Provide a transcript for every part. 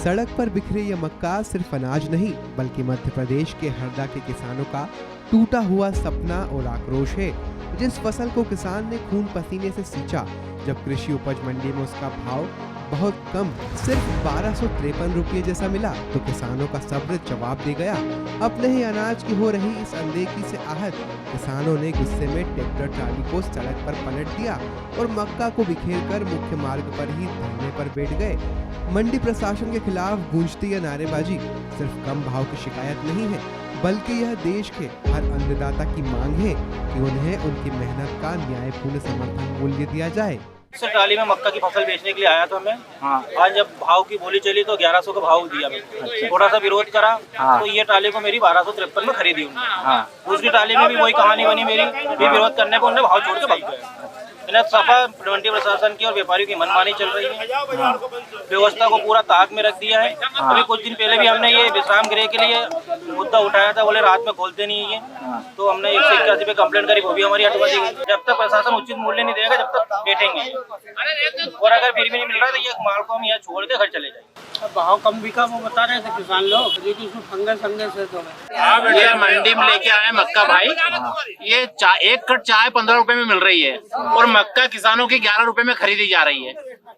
सड़क पर बिखरे ये मक्का सिर्फ अनाज नहीं बल्कि मध्य प्रदेश के हरदा के किसानों का टूटा हुआ सपना और आक्रोश है। जिस फसल को किसान ने खून पसीने से सींचा, जब कृषि उपज मंडी में उसका भाव बहुत कम सिर्फ 1253 रुपये जैसा मिला, तो किसानों का सब्र जवाब दे गया। अपने ही अनाज की हो रही इस अनदेखी से आहत किसानों ने गुस्से में ट्रैक्टर ट्राली को सड़क पर पलट दिया और मक्का को बिखेर कर मुख्य मार्ग पर ही धरने पर बैठ गए। मंडी प्रशासन के खिलाफ गूंजती यह नारेबाजी सिर्फ कम भाव की शिकायत नहीं है, बल्कि यह देश के हर अन्नदाता की मांग है कि उन्हें उनकी मेहनत का न्यायपूर्ण समर्थन मूल्य दिया जाए। सर ट्राली में मक्का की फसल बेचने के लिए आया था मैं। आज जब भाव की बोली चली तो 1100 का भाव दिया मैं। थोड़ा सा विरोध करा तो ये ट्राली को मेरी 1253 में खरीदी उन्होंने। दूसरी ट्राली में भी वही कहानी बनी मेरी, भी विरोध करने पर उन्होंने भाव छोड़ के भाग गए। सफा मंडी प्रशासन की और व्यापारियों की मनमानी चल रही है। व्यवस्था को पूरा ताक में रख दिया है। अभी कुछ दिन पहले भी हमने ये विश्राम गृह के लिए मुद्दा उठाया था, बोले रात में खोलते नहीं है, तो हमने 181 पे कंप्लेंट करी, वो भी हमारी हटवा दी गई। जब तक प्रशासन उचित मूल्य नहीं देगा जब तक बैठेंगे, और अगर फिर भी नहीं मिल रहा तो ये माल को हम यहाँ छोड़ के घर चले जाएंगे। भाव कम बिका वो बता रहे थे किसान लोग, लेकिन उसमें फंगस है। तो ये मंडी में लेके आए मक्का भाई, ये एक कट चाय 15 रुपए में मिल रही है और मक्का किसानों की 11 रुपए में खरीदी जा रही है।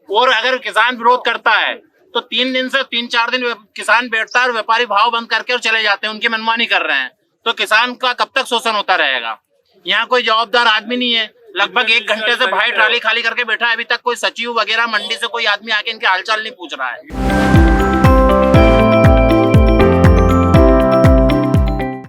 और अगर किसान विरोध करता है तो 3-4 दिन किसान बैठता है और व्यापारी भाव बंद करके और चले जाते हैं, उनकी मनमानी कर रहे हैं। तो किसान का कब तक शोषण होता रहेगा? यहाँ कोई जवाबदार आदमी नहीं है। लगभग 1 घंटे से भाई ट्राली खाली करके बैठा है, अभी तक कोई सचिव वगैरह मंडी से कोई आदमी आके इनके हालचाल नहीं पूछ रहा है।